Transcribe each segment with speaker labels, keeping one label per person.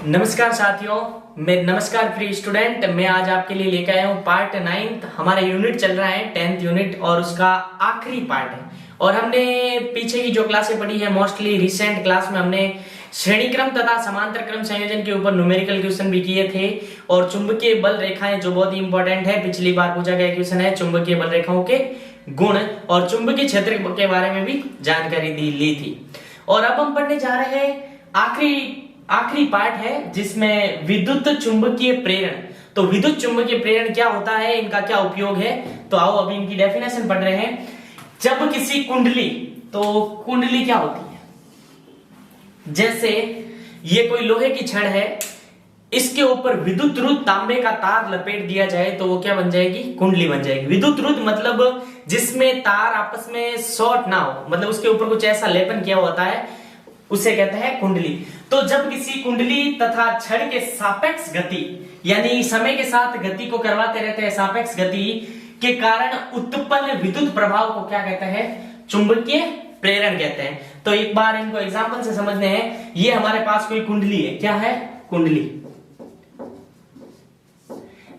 Speaker 1: नमस्कार साथियों, नमस्कार प्रिय स्टूडेंट। मैं आज आपके लिए लेकर आया हूँ पार्ट 9। हमारा यूनिट चल रहा है 10th यूनिट और उसका आखिरी पार्ट है। और हमने पीछे की जो क्लासें पढ़ी है, मोस्टली रिसेंट क्लास में हमने श्रेणी क्रम तथा समांतर क्रम संयोजन के ऊपर न्यूमेरिकल क्वेश्चन भी किए थे और चुंबकीय बल रेखाएं जो बहुत ही इंपॉर्टेंट है, पिछली बार पूछा गया क्वेश्चन है चुंबकीय बल रेखाओं के गुण और चुंबकीय क्षेत्र के बारे में भी जानकारी ली थी। और अब हम पढ़ने जा रहे हैं आखिरी पार्ट है जिसमें विद्युत चुंबकीय प्रेरण। तो विद्युत चुंबकीय प्रेरण क्या होता है, इनका क्या उपयोग है, तो आओ अभी इनकी डेफिनेशन पढ़ रहे हैं। जब किसी कुंडली, तो कुंडली क्या होती है, जैसे ये कोई लोहे की छड़ है, इसके ऊपर विद्युत रुद्ध तांबे का तार लपेट दिया जाए तो वो क्या बन जाएगी, कुंडली बन जाएगी। विद्युत रुद्ध मतलब जिसमें तार आपस में शॉर्ट ना हो, मतलब उसके ऊपर कुछ ऐसा लेपन किया होता है, उसे कहते हैं कुंडली। तो जब किसी कुंडली तथा छड़ के सापेक्ष गति, यानी समय के साथ गति को करवाते रहते हैं, सापेक्ष गति के कारण उत्पन्न विद्युत प्रभाव को क्या कहते हैं, चुंबकीय प्रेरण कहते हैं। तो एक बार इनको एग्जांपल से समझने हैं। ये हमारे पास कोई कुंडली है, क्या है, कुंडली।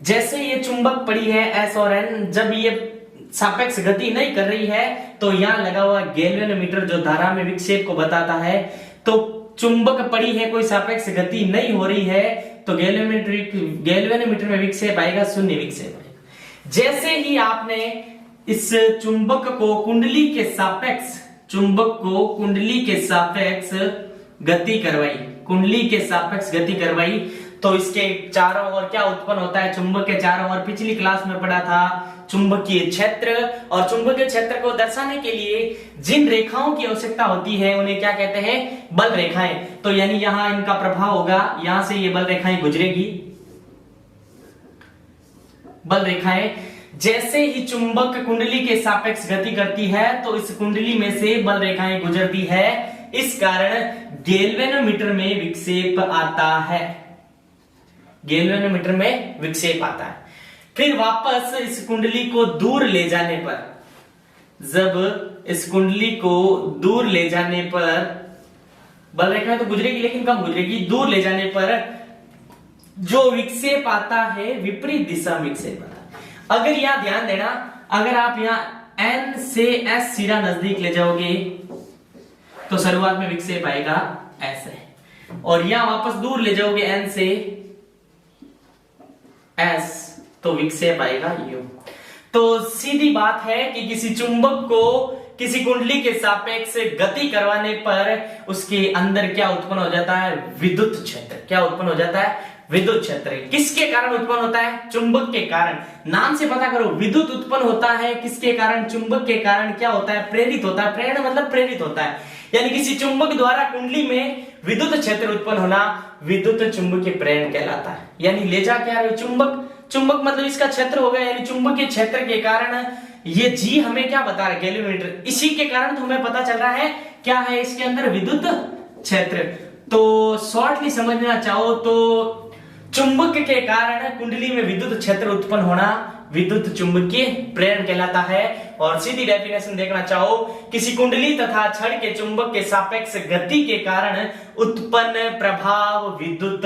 Speaker 1: जैसे ये चुंबक पड़ी है एस और एन, जब ये सापेक्ष गति नहीं कर रही है तो यहां लगा हुआ गैल्वेनोमीटर जो धारा में विक्षेप को बताता है, तो चुंबक पड़ी है, कोई सापेक्ष गति नहीं हो रही है, तो गैल्वेनोमीटर में विक्षेप आएगा, शून्य विक्षेप आएगा। जैसे ही आपने इस चुंबक को कुंडली के सापेक्ष, चुंबक को कुंडली के सापेक्ष गति करवाई, कुंडली के सापेक्ष गति करवाई, तो इसके चारों ओर क्या उत्पन्न होता है, चुंबक के चारों ओर। पिछली क्लास में पढ़ा था चुंबकीय क्षेत्र, और चुंबकीय क्षेत्र को दर्शाने के लिए जिन रेखाओं की आवश्यकता होती है उन्हें क्या कहते हैं, बल रेखाएं। तो यानी यहां इनका प्रभाव होगा, यहां से ये बल रेखाएं गुजरेगी, बल रेखाएं। जैसे ही चुंबक कुंडली के सापेक्ष गति करती है तो इस कुंडली में से बल रेखाएं गुजरती है, इस कारण गैल्वेनोमीटर में विक्षेप आता है, गैल्वेनोमीटर में विक्षेप आता है। फिर वापस इस कुंडली को दूर ले जाने पर, जब इस कुंडली को दूर ले जाने पर बल रेखाएं तो गुजरेगी लेकिन कम गुजरेगी, दूर ले जाने पर जो विक्षेप आता है विपरीत दिशा में विक्षेप आता है। अगर यहां ध्यान देना, अगर आप यहां एन से एस सिरा नजदीक ले जाओगे तो शुरुआत में विक्षेप आएगा ऐसे, और यहां वापस दूर ले जाओगे एन से एस तो विक्षेप आएगा यू। तो सीधी बात है कि किसी चुंबक को किसी कुंडली के सापेक्ष गति करवाने पर उसके अंदर क्या उत्पन्न हो जाता है, विद्युत क्षेत्र। क्या उत्पन्न हो जाता है, विद्युत क्षेत्र। किसके कारण उत्पन्न होता है, चुंबक के कारण। नाम से पता करो, विद्युत उत्पन्न होता है किसके कारण, चुंबक के कारण। क्या होता है, प्रेरित होता है। प्रेरण मतलब प्रेरित होता है, यानी किसी चुंबक द्वारा कुंडली में विद्युत क्षेत्र उत्पन्न होना विद्युत चुंबकीय प्रेरण कहलाता है। यानी ले जा क्या रहे, चुंबक, चुंबक मतलब इसका क्षेत्र हो गया, यानी चुंबकीय क्षेत्र के कारण ये जी हमें क्या बता रहा है, गैल्वेनोमीटर, इसी के कारण तो हमें पता चल रहा है क्या है इसके अंदर, विद्युत क्षेत्र। तो शॉर्टली समझना चाहो तो चुंबक के कारण कुंडली में विद्युत क्षेत्र उत्पन्न होना विद्युत चुंबकीय प्रेरण कहलाता है। और सीधी डेफिनेशन देखना चाहो, किसी कुंडली तथा छड़ के चुंबक के सापेक्ष गति के कारण उत्पन्न प्रभाव, विद्युत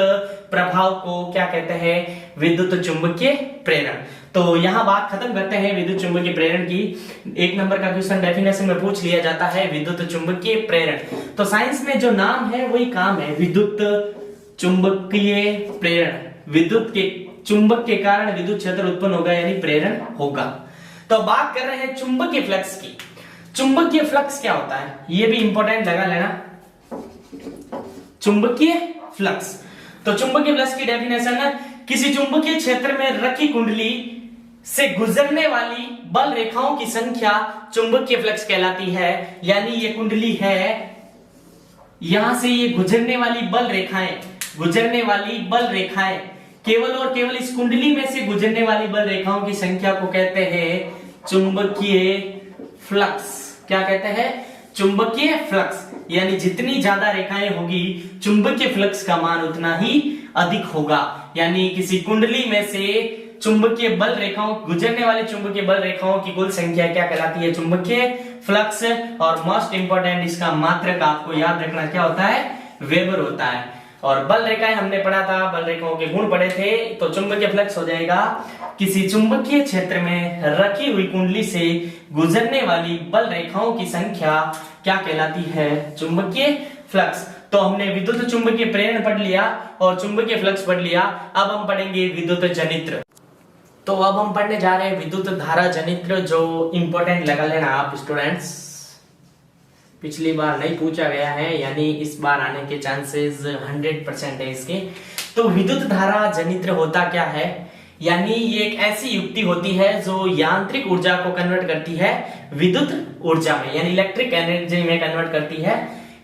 Speaker 1: प्रभाव को क्या कहते हैं, विद्युत चुंबकीय प्रेरण। तो यहां बात खत्म करते हैं विद्युत चुंबकीय प्रेरण की। 1 नंबर का क्वेश्चन डेफिनेशन में पूछ लिया जाता है विद्युत चुंबकीय प्रेरण। तो साइंस में जो नाम है वही काम है, विद्युत चुंबकीय प्रेरण। विद्युत के चुंबक के कारण विद्युत क्षेत्र उत्पन्न होगा, यानी प्रेरण होगा। तो बात कर रहे हैं चुंबकीय फ्लक्स की। चुंबकीय फ्लक्स क्या होता है, ये भी इंपॉर्टेंट लगा लेना, चुंबकीय फ्लक्स। तो चुंबकीय फ्लक्स की डेफिनेशन है, किसी चुंबकीय क्षेत्र में रखी कुंडली से गुजरने वाली बल रेखाओं की संख्या चुंबकीय फ्लक्स कहलाती है। यानी ये कुंडली है, यहां से ये गुजरने वाली बल रेखाएं, गुजरने वाली बल रेखाएं, केवल और केवल इस कुंडली में से गुजरने वाली बल रेखाओं की संख्या को कहते हैं चुंबकीय फ्लक्स। क्या कहते हैं, चुंबकीय फ्लक्स। यानी जितनी ज्यादा रेखाएं होगी चुंबकीय फ्लक्स का मान उतना ही अधिक होगा। यानी किसी कुंडली में से चुंबकीय बल रेखाओं, गुजरने वाली चुंबकीय बल रेखाओं की कुल संख्या क्या कहलाती है, चुंबकीय फ्लक्स। और मोस्ट इंपोर्टेंट इसका मात्रक आपको याद रखना क्या होता है, वेबर होता है। और बल रेखाएं हमने पढ़ा था, बल रेखाओं के गुण पढ़े थे। तो चुंबकीय फ्लक्स हो जाएगा किसी चुंबकीय क्षेत्र में रखी हुई कुंडली से गुजरने वाली बल रेखाओं की संख्या क्या कहलाती है? चुंबकीय फ्लक्स। तो हमने विद्युत चुंबकीय प्रेरण पढ़ लिया और चुंबकीय फ्लक्स पढ़ लिया। अब हम पढ़ेंगे विद्युत जनित्र। तो अब हम पढ़ने जा रहे हैं विद्युत धारा जनित्र, जो इंपॉर्टेंट लगा लेना आप स्टूडेंट्स, पिछली बार नहीं पूछा गया है, यानी इस बार आने के चांसेस 100% है इसके। तो विद्युत धारा जनित्र होता क्या है? यानी ये एक ऐसी युक्ति होती है जो यांत्रिक ऊर्जा को कन्वर्ट करती है विद्युत ऊर्जा में, यानी इलेक्ट्रिक एनर्जी में कन्वर्ट करती है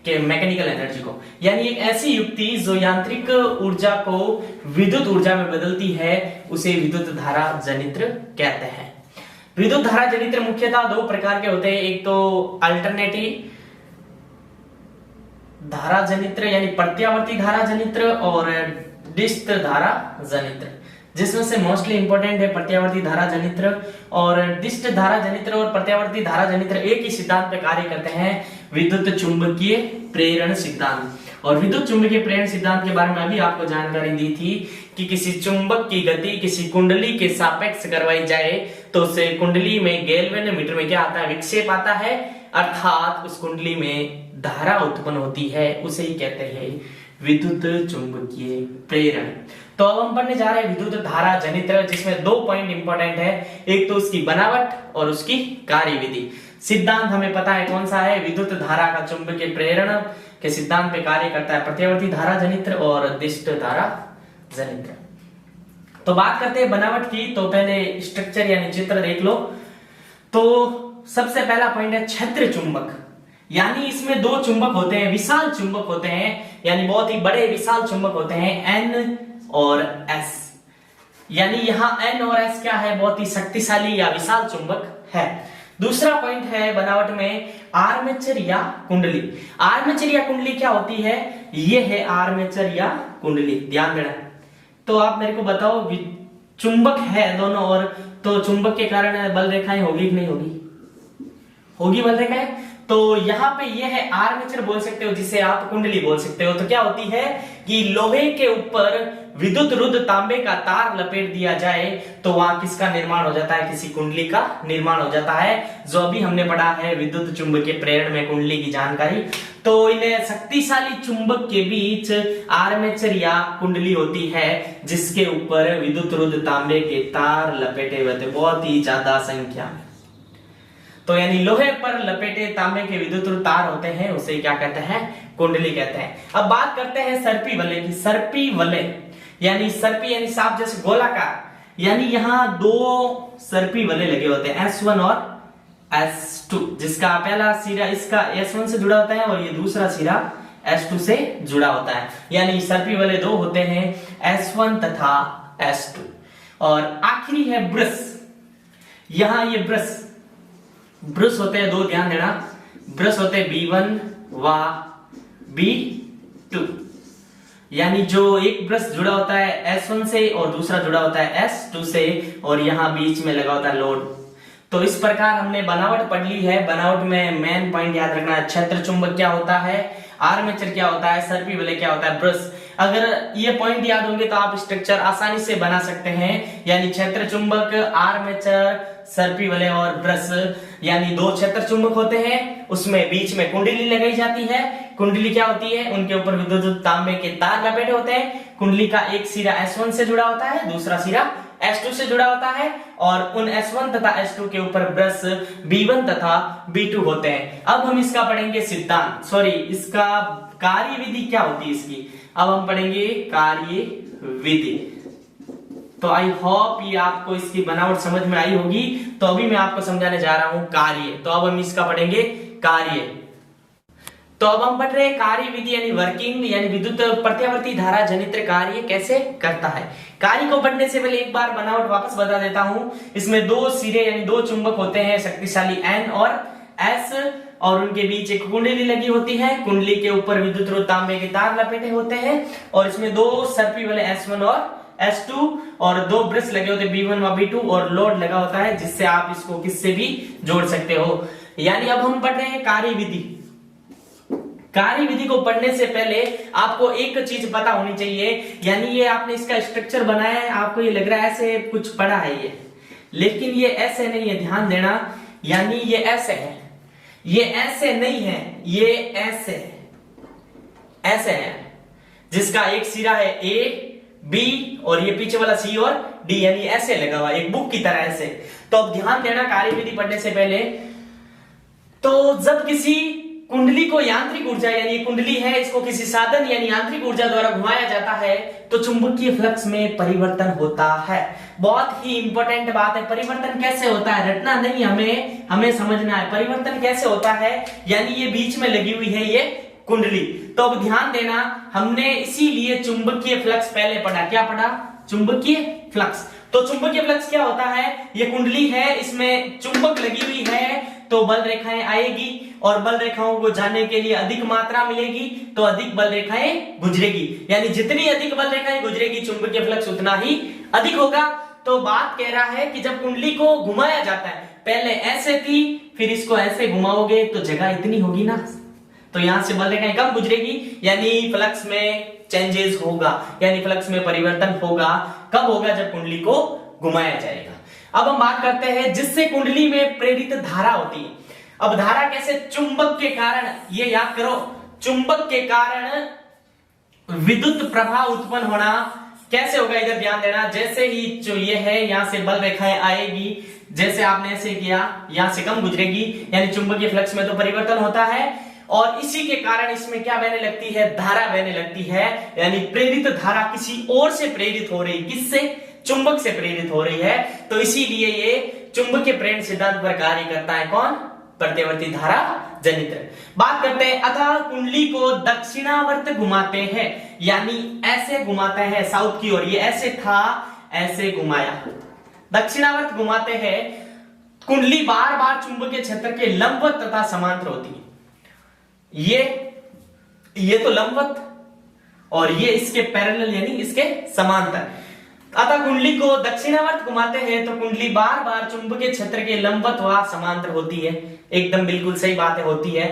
Speaker 1: कि मैकेनिकल एनर्जी को। यानी एक ऐसी युक्ति जो यांत्रिक ऊर्जा को विद्युत ऊर्जा में बदलती है, उसे विद्युत धारा जनित्र कहते हैं। विद्युत धारा जनित्र मुख्यतः दो प्रकार के होते हैं, एक तो अल्टरनेटिव धारा जनित्र यानी प्रत्यावर्ती धारा जनित्र और डिस्ट धारा जनित्र, जिसमें से मोस्टली इंपॉर्टेंट है प्रत्यावर्ती धारा जनित्र। और डिस्ट धारा जनित्र और प्रत्यावर्ती धारा जनित्र एक ही सिद्धांत पे कार्य करते हैं, विद्युत चुंबकीय प्रेरण सिद्धांत। और विद्युत चुंबकीय प्रेरण सिद्धांत के बारे में अभी आपको जानकारी दी थी कि किसी चुंबक की गति किसी कुंडली के सापेक्ष करवाई जाए तो उसे कुंडली में गैल्वेनोमीटर में क्या आता है? विक्षेप आता है, अर्थात उस कुंडली में धारा उत्पन्न होती है, उसे ही कहते हैं विद्युत चुंबकीय प्रेरण। तो अब हम पढ़ने जा रहे हैं विद्युत धारा जनित्र, जिसमें दो पॉइंट इंपॉर्टेंट है, एक तो उसकी बनावट और उसकी कार्यविधि। सिद्धांत हमें पता है कौन सा है, विद्युत धारा का चुंबकीय प्रेरण के सिद्धांत पे कार्य करता है प्रत्यावर्ती धारा जनित्र और डिस्ट धारा जनित्र। तो बात करते हैं बनावट की, तो पहले स्ट्रक्चर यानी चित्र देख लो। तो सबसे पहला पॉइंट है क्षेत्र चुंबक, यानी इसमें दो चुंबक होते हैं, विशाल चुंबक होते हैं, यानी बहुत ही बड़े विशाल चुंबक होते हैं, N और S। यानी यहाँ N और S क्या है? बहुत ही शक्तिशाली या विशाल चुंबक है। दूसरा पॉइंट है बनावट में आर्मेचर या कुंडली। आर्मेचर या कुंडली क्या होती है? ये है आर्मेचर या कुंडली, ध्यान देना। तो आप मेरे को बताओ, चुंबक है दोनों, और तो चुंबक के कारण बल रेखाएं होगी कि नहीं होगी? होगी बल रेखाएं। तो यहाँ पे ये है आर्मेचर बोल सकते हो, जिसे आप कुंडली बोल सकते हो। तो क्या होती है कि लोहे के ऊपर विद्युत रुद्ध तांबे का तार लपेट दिया जाए तो वहां किसका निर्माण हो जाता है? किसी कुंडली का निर्माण हो जाता है, जो अभी हमने पढ़ा है विद्युत चुंबकीय प्रेरण में कुंडली की जानकारी। तो इन शक्तिशाली चुंबक के बीच आर्मेचर या कुंडली होती है, जिसके ऊपर विद्युत रुद्ध तांबे के तार लपेटे हुए थे, बहुत ही ज्यादा संख्या में। तो यानी लोहे पर लपेटे तांबे के विद्युत तार होते हैं, उसे क्या कहते हैं? कुंडली कहते हैं। अब बात करते हैं सर्पी वलय की। सर्पी वलय यानी सर्पी यानी सांप जैसे गोलाकार, यानी यहाँ दो सर्पी वलय लगे होते हैं, S1 और S2, जिसका पहला सिरा इसका S1 से जुड़ा होता है और ये दूसरा सिरा S2 से जुड़ा होता है। यानी सर्पी वलय दो होते हैं, S1 तथा S2। और आखिरी है ब्रश। यहाँ ये ब्रश होते हैं दो, ध्यान देना। ब्रश होते हैं B1 व B2, यानी जो एक ब्रश जुड़ा होता है S1 से और दूसरा जुड़ा होता है S2 से, और यहाँ बीच में लगा होता है लोड। तो इस प्रकार हमने बनावट पढ़ ली है। बनावट में मेन पॉइंट याद रखना है, क्षेत्र चुंबक क्या होता है, आर्मेचर क्या होता है, सर्पी वलय क्या होता है, ब्रश। अगर ये पॉइंट याद होंगे तो आप स्ट्रक्चर आसानी से बना सकते हैं। यानी क्षेत्र चुंबक, आर्मेचर, सर्पी वलय और ब्रश, यानी दो क्षेत्र चुंबक होते हैं, उसमें बीच में कुंडली लगाई जाती है। कुंडली क्या होती है? उनके ऊपर विद्युत तांबे के तार लपेटे होते हैं। कुंडली का एक सिरा S1 से जुड़ा होता है, दूसरा सिरा S2 से जुड़ा होता है, और उन S1 तथा S2 के ऊपर ब्रश B1 तथा B2 होते हैं। अब हम इसका पढ़ेंगे सिद्धांत, सॉरी इसका कार्यविधि क्या होती है इसकी। अब हम पढ़ेंगे कार्यविधि। तो आई होप ये आपको इसकी बनावट समझ में आई होगी। तो अभी मैं आपको समझाने जा रहा हूं कार्य। तो अब हम इसका पढ़ेंगे कार्य। तो अब हम पढ़ रहे हैं कार्यविधि यानी वर्किंग, यानी विद्युत प्रत्यावर्ती धारा जनित्र कार्य कैसे करता है। कार्य को पढ़ने से पहले एक बार बनावट वापस बता देता हूं। इसमें दो सिरे यानी दो चुंबक होते हैं, शक्तिशाली N और S, और उनके बीच एक कुंडली लगी होती है। कुंडली के ऊपर विद्युत रुद्ध तांबे के तार लपेटे होते हैं, और इसमें दो सर्पी वलय S1 और S2 और दो ब्रश लगे होते हैं B1 व B2, और लोड लगा होता है, जिससे आप इसको किससे भी जोड़ सकते हो। यानी अब हम पढ़ रहे हैं कार्यविधि। कार्यविधि को पढ़ने से पहले आपको एक चीज पता होनी चाहिए, यानी ये आपने इसका स्ट्रक्चर बनाया है, आपको ये लग रहा है ऐसे कुछ पढ़ा है ये, लेकिन ये ऐसे नहीं है, ध्यान देना। यानी ये ऐसे है, ये ऐसे नहीं है, ये ऐसे ऐसे है, जिसका एक सिरा है ए बी और ये पीछे वाला सी और डी, यानी ऐसे लगा हुआ एक बुक की तरह ऐसे। तो अब ध्यान देना कार्यविधि पढ़ने से पहले, तो जब किसी कुंडली को यांत्रिक ऊर्जा, यानी कुंडली है, इसको किसी साधन यानी यांत्रिक ऊर्जा द्वारा घुमाया जाता है तो चुंबकीय फ्लक्स में परिवर्तन होता है। बहुत ही इंपॉर्टेंट बात है, परिवर्तन कैसे होता है, रटना नहीं, हमें समझना है परिवर्तन कैसे होता है। यानी ये बीच में लगी हुई है ये कुंडली, तो अब ध्यान देना, हमने इसीलिए चुंबकीय फ्लक्स पहले पढ़ा। क्या पढ़ा? चुंबकीय फ्लक्स। तो चुंबकीय फ्लक्स क्या होता है? ये कुंडली है, इसमें चुंबक लगी हुई है, तो बल रेखाएं आएगी और बल रेखाओं को जाने के लिए अधिक मात्रा मिलेगी, तो अधिक बल रेखाएं गुजरेगी, यानी जितनी अधिक बल रेखाएं गुजरेगी चुंबकीय फ्लक्स उतना ही अधिक होगा। तो बात कह रहा है कि जब कुंडली को घुमाया जाता है, पहले ऐसे थी, फिर इसको ऐसे घुमाओगे तो जगह इतनी होगी ना, तो यहां से बल रेखाएं कम गुजरेगी, यानी फ्लक्स में चेंजेस होगा, यानी फ्लक्स में परिवर्तन होगा। कब होगा? जब कुंडली को घुमाया जाएगा। अब हम बात करते हैं जिससे कुंडली में प्रेरित धारा होती है। अब धारा कैसे? चुंबक के कारण, ये याद करो, चुंबक के कारण विद्युत प्रवाह उत्पन्न होना कैसे होगा, इधर ध्यान देना। जैसे ही जो ये है, यहां से बल रेखाएं आएगी, जैसे आपने ऐसे किया, यहां से कम गुजरेगी, यानी चुंबकीय फ्लक्स में तो परिवर्तन होता है, और इसी के कारण इसमें क्या बहने लगती है? धारा बहने लगती है, यानी प्रेरित धारा किसी और से प्रेरित हो रही, किससे? चुंबक से प्रेरित हो रही है, तो इसीलिए ये चुंबकीय प्रेरण सिद्धांत पर कार्य करता है। कौन? प्रत्यावर्ती धारा जनित्र। बात करते हैं, अतः कुंडली को दक्षिणावर्त घुमाते हैं, यानी ऐसे घुमाते हैं साउथ की ओर, ये ऐसे था, ऐसे घुमाया, दक्षिणावर्त घुमाते हैं। कुंडली बार बार चुंबकीय क्षेत्र के लंबवत तथा समांतर होती है। ये तो लंबवत और ये इसके पैरेलल यानी इसके समांतर। अतः कुंडली को दक्षिणावर्त घुमाते हैं तो कुंडली बार बार चुंबकीय क्षेत्र के लंबवत व समांतर होती है। एकदम बिल्कुल सही बात है, होती है।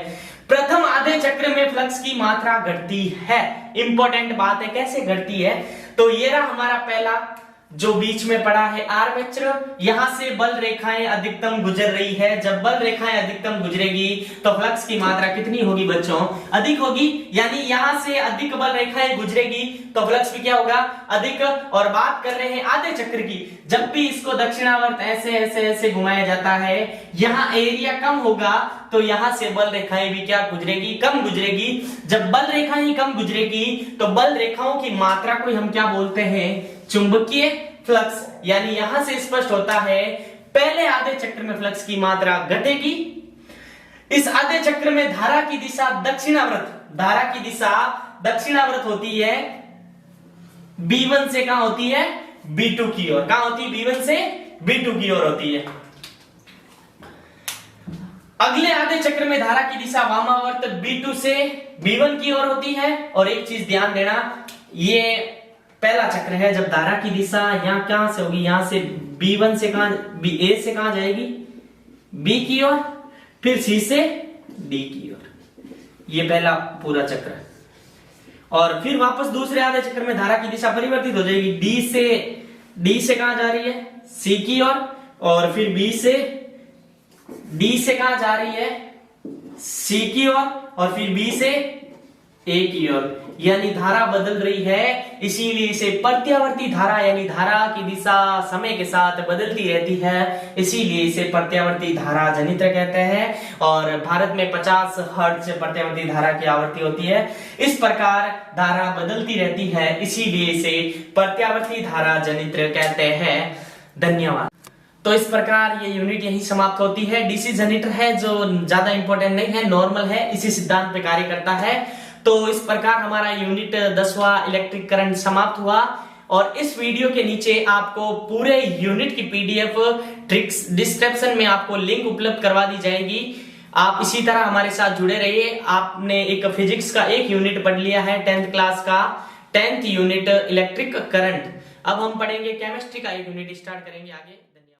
Speaker 1: प्रथम आधे चक्र में फ्लक्स की मात्रा घटती है। इंपॉर्टेंट बात है, कैसे घटती है? तो ये रहा हमारा पहला जो बीच में पड़ा है आर्मेचर, यहां से बल रेखाएं अधिकतम गुजर रही है। जब बल रेखाएं अधिकतम गुजरेगी तो फ्लक्स की मात्रा कितनी होगी बच्चों? अधिक होगी, यानी यहां से अधिक बल रेखाएं गुजरेगी तो फ्लक्स भी क्या होगा? अधिक। और बात कर रहे हैं आधे चक्र की, जब भी इसको दक्षिणावर्त ऐसे ऐसे ऐसे घुमाया जाता है, यहां एरिया कम होगा तो यहां से बल रेखाएं भी क्या गुजरेगी? कम गुजरेगी। जब बल रेखाएं कम गुजरेगी तो बल रेखाओं की मात्रा को हम क्या बोलते हैं? चुंबकीय फ्लक्स। यानी यहां से स्पष्ट होता है पहले आधे चक्र में फ्लक्स की मात्रा घटेगी। इस आधे चक्र में धारा की दिशा दक्षिणावर्त, धारा की दिशा दक्षिणावर्त होती है। B1 से कहां होती है? B2 की ओर। कहां होती है? B1 से B2 की ओर होती है। अगले आधे चक्र में धारा की दिशा वामावर्त B2 से B1 की ओर होती है। और एक चीज ध्यान देना, ये पहला चक्र है, जब धारा की दिशा यहां कहां से होगी? यहां से B1 से कहां? A से कहां जाएगी? B की ओर, फिर C से D की ओर। ये पहला पूरा चक्र है। और फिर वापस दूसरे आधे चक्र में धारा की दिशा परिवर्तित हो जाएगी। D से कहां जा रही है? C की ओर। और फिर B से D से कहां जा रही है? C की ओर। और फिर B से A की ओर। यानी धारा बदल रही है, इसीलिए इसे प्रत्यावर्ती धारा, यानी धारा की दिशा समय के साथ बदलती रहती है, इसीलिए इसे प्रत्यावर्ती धारा जनित्र कहते हैं। और भारत में 50 हर्ट्ज प्रत्यावर्ती धारा की आवृत्ति होती है। इस प्रकार धारा बदलती रहती है, इसीलिए इसे प्रत्यावर्ती धारा जनित्र कहते हैं। धन्यवाद। तो इस प्रकार ये यूनिट यही समाप्त होती है। डीसी जनित्र है जो ज्यादा इंपॉर्टेंट नहीं है, नॉर्मल है, इसी सिद्धांत पे कार्य करता है। तो इस प्रकार हमारा यूनिट 10वां इलेक्ट्रिक करंट समाप्त हुआ। और इस वीडियो के नीचे आपको पूरे यूनिट की पीडीएफ ट्रिक्स डिस्क्रिप्शन में आपको लिंक उपलब्ध करवा दी जाएगी। आप इसी तरह हमारे साथ जुड़े रहिए। आपने एक फिजिक्स का एक यूनिट पढ़ लिया है 10th क्लास का, 10th यूनिट इलेक्ट्रिक करंट। अब हम पढ़ेंगे केमिस्ट्री का एक यूनिट स्टार्ट करेंगे आगे।